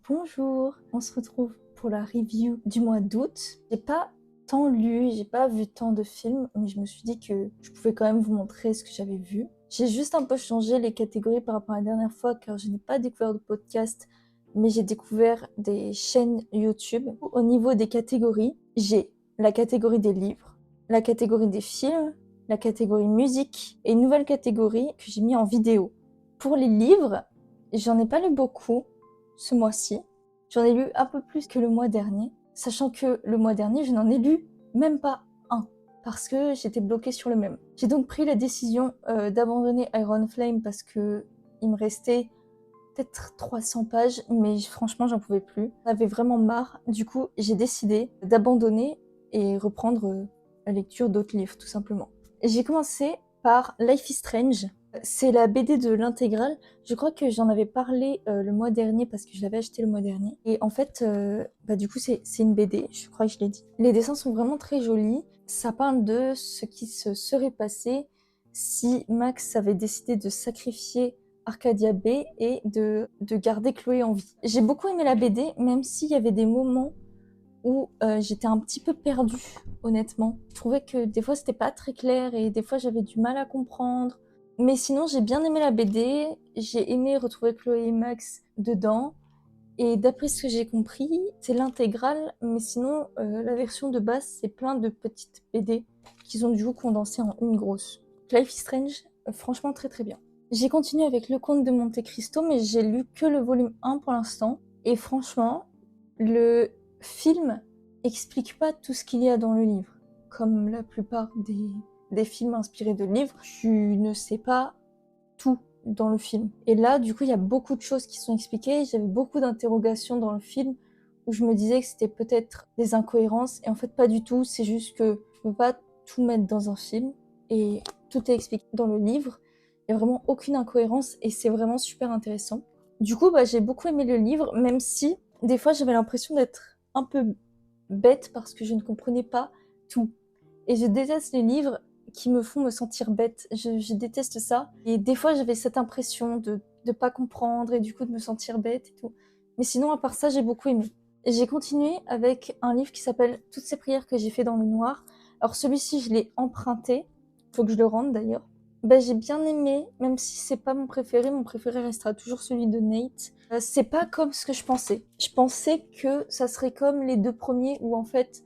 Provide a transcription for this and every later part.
Bonjour, on se retrouve pour la review du mois d'août. J'ai pas tant lu, j'ai pas vu tant de films, mais je me suis dit que je pouvais quand même vous montrer ce que j'avais vu. J'ai juste un peu changé les catégories par rapport à la dernière fois car je n'ai pas découvert de podcast, mais j'ai découvert des chaînes YouTube. Au niveau des catégories, j'ai la catégorie des livres, la catégorie des films, la catégorie musique et une nouvelle catégorie que j'ai mis en vidéo. Pour les livres, j'en ai pas lu beaucoup ce mois-ci. J'en ai lu un peu plus que le mois dernier, sachant que le mois dernier, je n'en ai lu même pas un, parce que j'étais bloquée sur le même. J'ai donc pris la décision d'abandonner Iron Flame parce que il me restait peut-être 300 pages, mais franchement, j'en pouvais plus. J'en avais vraiment marre. Du coup, j'ai décidé d'abandonner et reprendre la lecture d'autres livres, tout simplement. J'ai commencé par Life is Strange. C'est la BD de l'intégrale. Je crois que j'en avais parlé le mois dernier parce que je l'avais acheté le mois dernier. Et en fait, du coup, c'est une BD, je crois que je l'ai dit. Les dessins sont vraiment très jolis. Ça parle de ce qui se serait passé si Max avait décidé de sacrifier Arcadia Bay et de garder Chloé en vie. J'ai beaucoup aimé la BD, même s'il y avait des moments où j'étais un petit peu perdue, honnêtement. Je trouvais que des fois c'était pas très clair et des fois j'avais du mal à comprendre. Mais sinon, j'ai bien aimé la BD, j'ai aimé retrouver Chloé et Max dedans. Et d'après ce que j'ai compris, c'est l'intégrale, mais sinon, la version de base, c'est plein de petites BD qu'ils ont du coup condensées en une grosse. Life is Strange, franchement très très bien. J'ai continué avec Le Comte de Monte Cristo, mais j'ai lu que le volume 1 pour l'instant. Et franchement, le film explique pas tout ce qu'il y a dans le livre. Comme la plupart des films inspirés de livres, tu ne sais pas tout dans le film. Et là, du coup, il y a beaucoup de choses qui sont expliquées. J'avais beaucoup d'interrogations dans le film où je me disais que c'était peut-être des incohérences. Et en fait, pas du tout. C'est juste que je peux pas tout mettre dans un film. Et tout est expliqué dans le livre. Il n'y a vraiment aucune incohérence et c'est vraiment super intéressant. Du coup, j'ai beaucoup aimé le livre, même si des fois j'avais l'impression d'être un peu bête parce que je ne comprenais pas tout. Et je déteste les livres qui me font me sentir bête. Je déteste ça. Et des fois, j'avais cette impression de pas comprendre et du coup de me sentir bête et tout. Mais sinon, à part ça, j'ai beaucoup aimé. Et j'ai continué avec un livre qui s'appelle Toutes ces prières que j'ai fait dans le noir. Alors celui-ci, je l'ai emprunté. Faut que je le rende d'ailleurs. J'ai bien aimé, même si c'est pas mon préféré restera toujours celui de Nate. C'est pas comme ce que je pensais. Je pensais que ça serait comme les deux premiers où en fait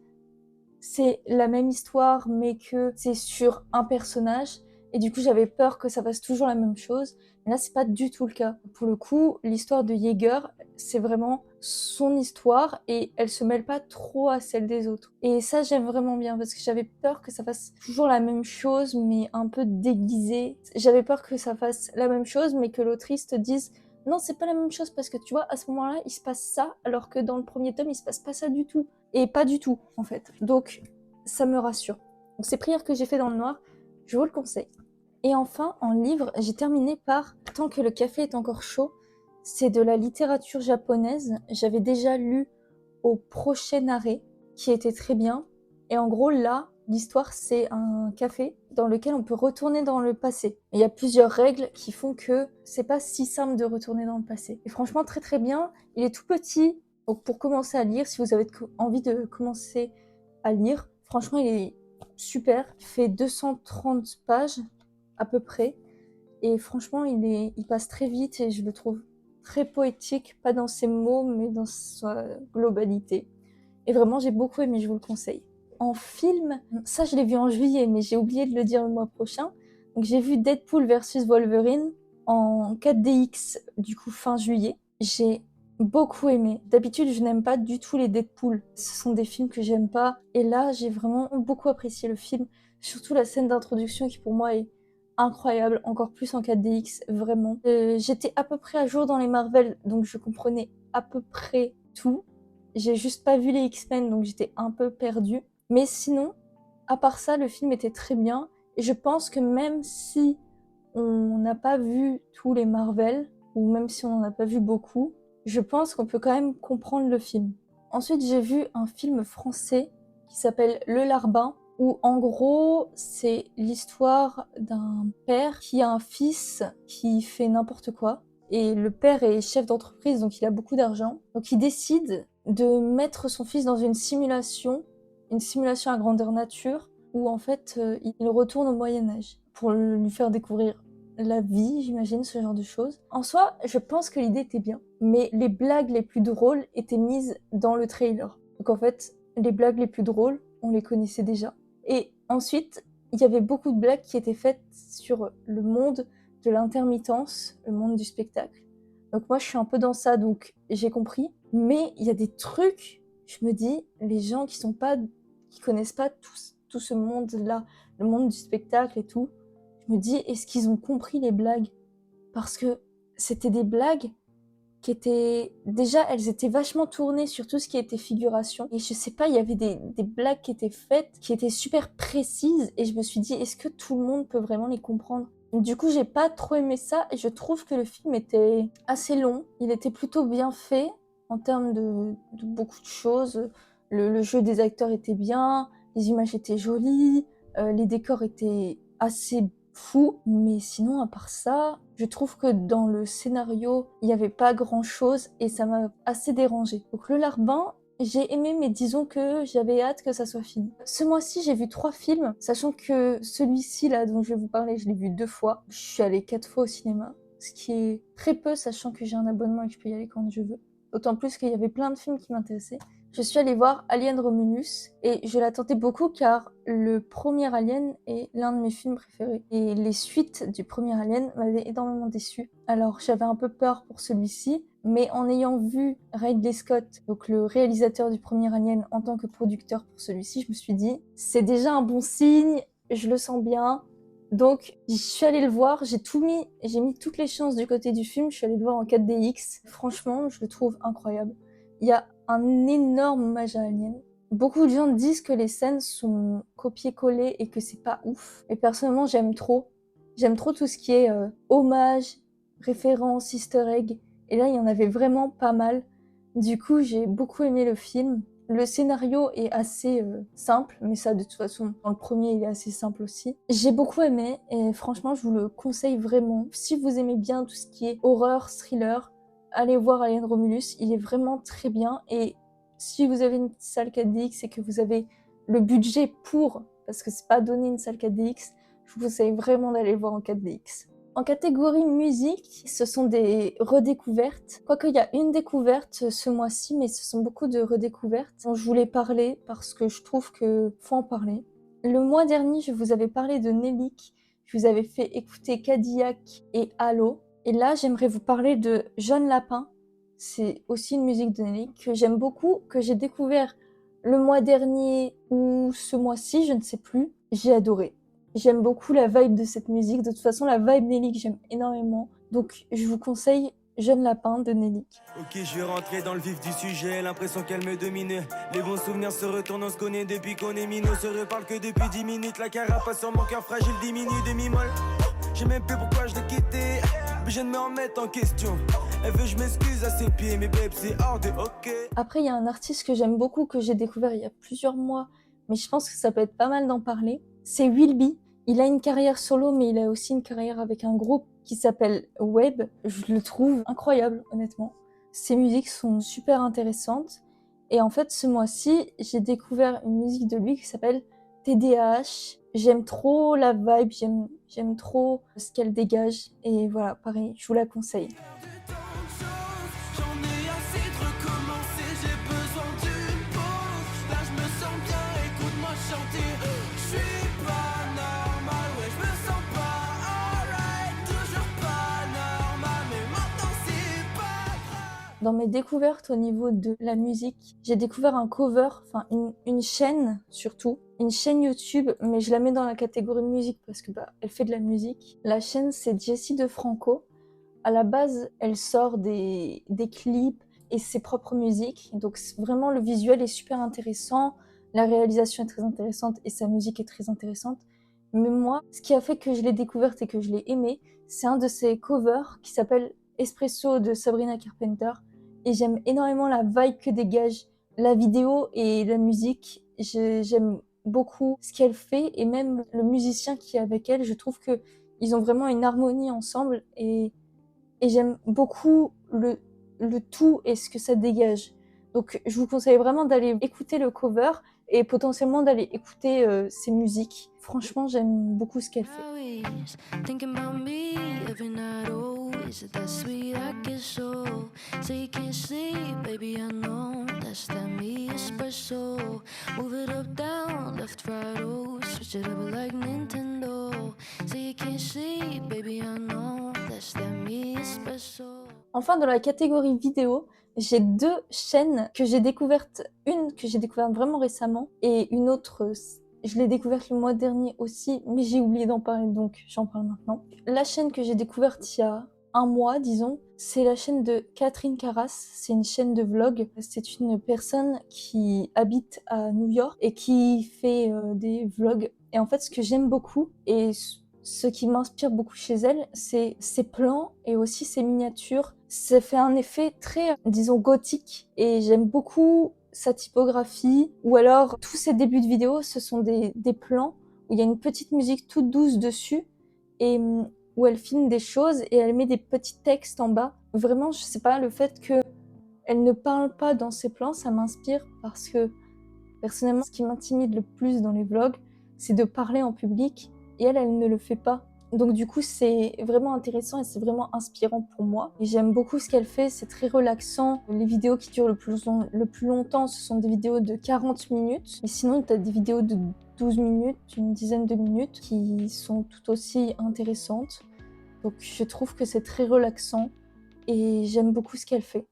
c'est la même histoire mais que c'est sur un personnage et du coup j'avais peur que ça fasse toujours la même chose. Mais là c'est pas du tout le cas. Pour le coup, l'histoire de Jaeger, c'est vraiment son histoire et elle se mêle pas trop à celle des autres. Et ça j'aime vraiment bien parce que j'avais peur que ça fasse toujours la même chose mais un peu déguisé. J'avais peur que ça fasse la même chose mais que l'autrice te dise non, c'est pas la même chose parce que tu vois, à ce moment-là, il se passe ça, alors que dans le premier tome, il se passe pas ça du tout. Et pas du tout, en fait. Donc, ça me rassure. Donc, ces prières que j'ai fait dans le noir, je vous le conseille. Et enfin, en livre, j'ai terminé par Tant que le café est encore chaud. C'est de la littérature japonaise. J'avais déjà lu Au prochain arrêt, qui était très bien. Et en gros, là, l'histoire, c'est un café dans lequel on peut retourner dans le passé. Et il y a plusieurs règles qui font que c'est pas si simple de retourner dans le passé. Et franchement, très très bien. Il est tout petit, donc pour commencer à lire, si vous avez envie de commencer à lire, franchement, il est super. Il fait 230 pages à peu près. Et franchement, il passe très vite et je le trouve très poétique, pas dans ses mots, mais dans sa globalité. Et vraiment, j'ai beaucoup aimé, je vous le conseille. En film, ça je l'ai vu en juillet, mais j'ai oublié de le dire le mois prochain. Donc j'ai vu Deadpool versus Wolverine en 4DX, du coup fin juillet. J'ai beaucoup aimé. D'habitude, je n'aime pas du tout les Deadpool. Ce sont des films que j'aime pas. Et là, j'ai vraiment beaucoup apprécié le film. Surtout la scène d'introduction qui pour moi est incroyable, encore plus en 4DX, vraiment. J'étais à peu près à jour dans les Marvel, donc je comprenais à peu près tout. J'ai juste pas vu les X-Men, donc j'étais un peu perdue. Mais sinon, à part ça, le film était très bien. Et je pense que même si on n'a pas vu tous les Marvel, ou même si on n'en a pas vu beaucoup, je pense qu'on peut quand même comprendre le film. Ensuite, j'ai vu un film français qui s'appelle Le Larbin, où en gros, c'est l'histoire d'un père qui a un fils qui fait n'importe quoi. Et le père est chef d'entreprise, donc il a beaucoup d'argent. Donc il décide de mettre son fils dans une simulation à grandeur nature, où en fait il retourne au Moyen-Âge pour lui faire découvrir la vie, j'imagine, ce genre de choses. En soi, je pense que l'idée était bien, mais les blagues les plus drôles étaient mises dans le trailer. Donc en fait, les blagues les plus drôles, on les connaissait déjà. Et ensuite, il y avait beaucoup de blagues qui étaient faites sur le monde de l'intermittence, le monde du spectacle. Donc moi, je suis un peu dans ça, donc j'ai compris. Mais il y a des trucs, je me dis, les gens qui connaissent pas tout ce monde-là, le monde du spectacle et tout, je me dis, est-ce qu'ils ont compris les blagues? Parce que c'était des blagues qui étaient... Déjà, elles étaient vachement tournées sur tout ce qui était figuration. Et je sais pas, il y avait des blagues qui étaient faites, qui étaient super précises. Et je me suis dit, est-ce que tout le monde peut vraiment les comprendre? Du coup, j'ai pas trop aimé ça. Et je trouve que le film était assez long. Il était plutôt bien fait en termes de beaucoup de choses. Le jeu des acteurs était bien, les images étaient jolies, les décors étaient assez fous. Mais sinon, à part ça, je trouve que dans le scénario, il n'y avait pas grand-chose et ça m'a assez dérangée. Donc le Larbin, j'ai aimé, mais disons que j'avais hâte que ça soit fini. Ce mois-ci, j'ai vu 3 films, sachant que celui-ci, là, dont je vais vous parler, je l'ai vu 2 fois. Je suis allée 4 fois au cinéma, ce qui est très peu, sachant que j'ai un abonnement et que je peux y aller quand je veux. D'autant plus qu'il y avait plein de films qui m'intéressaient. Je suis allée voir Alien Romulus et je l'attendais beaucoup car le premier Alien est l'un de mes films préférés. Et les suites du premier Alien m'avaient énormément déçue. Alors j'avais un peu peur pour celui-ci, mais en ayant vu Ridley Scott, donc le réalisateur du premier Alien, en tant que producteur pour celui-ci, je me suis dit, c'est déjà un bon signe, je le sens bien. Donc, je suis allée le voir, j'ai mis toutes les chances du côté du film, je suis allée le voir en 4DX. Franchement, je le trouve incroyable. Il y a un énorme hommage à Alien. Beaucoup de gens disent que les scènes sont copiées-collées et que c'est pas ouf. Et personnellement, j'aime trop. J'aime trop tout ce qui est hommage, référence, easter egg. Et là, il y en avait vraiment pas mal. Du coup, j'ai beaucoup aimé le film. Le scénario est assez simple, mais ça, de toute façon, dans le premier, il est assez simple aussi. J'ai beaucoup aimé et franchement, je vous le conseille vraiment. Si vous aimez bien tout ce qui est horreur, thriller, allez voir Alien Romulus, il est vraiment très bien. Et si vous avez une salle 4DX et que vous avez le budget pour, parce que c'est pas donné une salle 4DX, je vous conseille vraiment d'aller le voir en 4DX. En catégorie musique, ce sont des redécouvertes. Quoique il y a une découverte ce mois-ci, mais ce sont beaucoup de redécouvertes dont je voulais parler parce que je trouve que faut en parler. Le mois dernier, je vous avais parlé de Nelik. Je vous avais fait écouter Cadillac et Halo. Et là, j'aimerais vous parler de Jeune Lapin. C'est aussi une musique de Nelik que j'aime beaucoup, que j'ai découvert le mois dernier ou ce mois-ci, je ne sais plus. J'ai adoré. J'aime beaucoup la vibe de cette musique. De toute façon, la vibe Nelik, j'aime énormément. Donc, je vous conseille Jeune Lapin de Nelik. Ok, je vais rentrer dans le vif du sujet, l'impression qu'elle me domine. Les bons souvenirs se retournent, on se connaît depuis qu'on est minot. Se reparle que depuis 10 minutes, la carapace sur mon cœur fragile diminue demi-molle. J'ai même plus pourquoi je l'ai quitté, mais je viens de me remettre en question. Elle veut que je m'excuse à ses pieds, mais babe, c'est hors de ok. Après, il y a un artiste que j'aime beaucoup, que j'ai découvert il y a plusieurs mois, mais je pense que ça peut être pas mal d'en parler. C'est Will B. Il a une carrière solo, mais il a aussi une carrière avec un groupe qui s'appelle Web. Je le trouve incroyable, honnêtement. Ses musiques sont super intéressantes. Et en fait, ce mois-ci, j'ai découvert une musique de lui qui s'appelle TDAH. J'aime trop la vibe, j'aime trop ce qu'elle dégage. Et voilà, pareil, je vous la conseille. Dans mes découvertes au niveau de la musique, j'ai découvert un cover, enfin une chaîne surtout, une chaîne YouTube, mais je la mets dans la catégorie musique parce que elle fait de la musique. La chaîne, c'est Jessie DeFranco. À la base, elle sort des clips et ses propres musiques, donc vraiment le visuel est super intéressant, la réalisation est très intéressante et sa musique est très intéressante. Mais moi, ce qui a fait que je l'ai découverte et que je l'ai aimée, c'est un de ses covers qui s'appelle Espresso de Sabrina Carpenter. Et j'aime énormément la vibe que dégage la vidéo et la musique. J'aime beaucoup ce qu'elle fait et même le musicien qui est avec elle. Je trouve que ils ont vraiment une harmonie ensemble et et j'aime beaucoup le tout et ce que ça dégage. Donc je vous conseille vraiment d'aller écouter le cover et potentiellement d'aller écouter ses musiques. Franchement, j'aime beaucoup ce qu'elle fait. Always thinking about me every night. Oh, is it that sweet? I guess so. Say you can't sleep, baby. I know that's that me espresso. Move it up, down, left, right. Oh, switch it up like Nintendo. Say you can't sleep, baby. I know that's that me espresso. Enfin, dans la catégorie vidéo, j'ai deux chaînes que j'ai découvertes. Une que j'ai découverte vraiment récemment et une autre, je l'ai découverte le mois dernier aussi, mais j'ai oublié d'en parler, donc j'en parle maintenant. La chaîne que j'ai découverte il y a un mois, disons, c'est la chaîne de Catherine Carras. C'est une chaîne de vlog. C'est une personne qui habite à New York et qui fait des vlogs. Et en fait, ce que j'aime beaucoup et ce qui m'inspire beaucoup chez elle, c'est ses plans et aussi ses miniatures. Ça fait un effet très, disons, gothique et j'aime beaucoup sa typographie. Ou alors, tous ses débuts de vidéo, ce sont des plans où il y a une petite musique toute douce dessus et où elle filme des choses et elle met des petits textes en bas. Vraiment, je sais pas, le fait qu'elle ne parle pas dans ses plans, ça m'inspire parce que, personnellement, ce qui m'intimide le plus dans les vlogs, c'est de parler en public et elle ne le fait pas. Donc du coup, c'est vraiment intéressant et c'est vraiment inspirant pour moi. Et j'aime beaucoup ce qu'elle fait, c'est très relaxant. Les vidéos qui durent le plus longtemps, ce sont des vidéos de 40 minutes. Mais sinon, tu as des vidéos de 12 minutes, une dizaine de minutes, qui sont tout aussi intéressantes. Donc je trouve que c'est très relaxant et j'aime beaucoup ce qu'elle fait.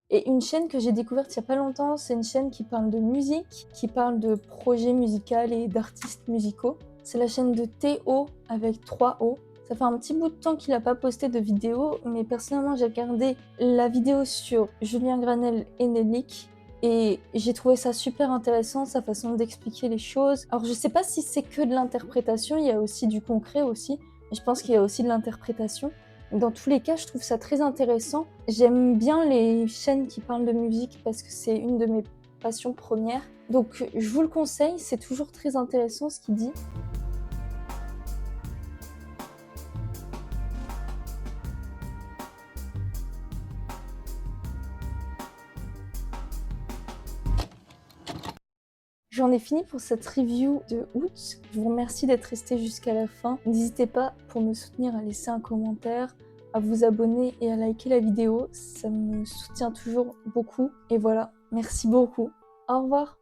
Et une chaîne que j'ai découverte il y a pas longtemps, c'est une chaîne qui parle de musique, qui parle de projets musicaux et d'artistes musicaux. C'est la chaîne de Théo avec 3 O. Ça fait un petit bout de temps qu'il n'a pas posté de vidéo, mais personnellement j'ai regardé la vidéo sur Julien Granel et Nelik et j'ai trouvé ça super intéressant, sa façon d'expliquer les choses. Alors je sais pas si c'est que de l'interprétation, il y a aussi du concret aussi, mais je pense qu'il y a aussi de l'interprétation. Dans tous les cas, je trouve ça très intéressant. J'aime bien les chaînes qui parlent de musique parce que c'est une de mes passions premières. Donc je vous le conseille, c'est toujours très intéressant ce qu'il dit. J'en ai fini pour cette review de août. Je vous remercie d'être resté jusqu'à la fin. N'hésitez pas, pour me soutenir, à laisser un commentaire, à vous abonner et à liker la vidéo. Ça me soutient toujours beaucoup. Et voilà, merci beaucoup. Au revoir.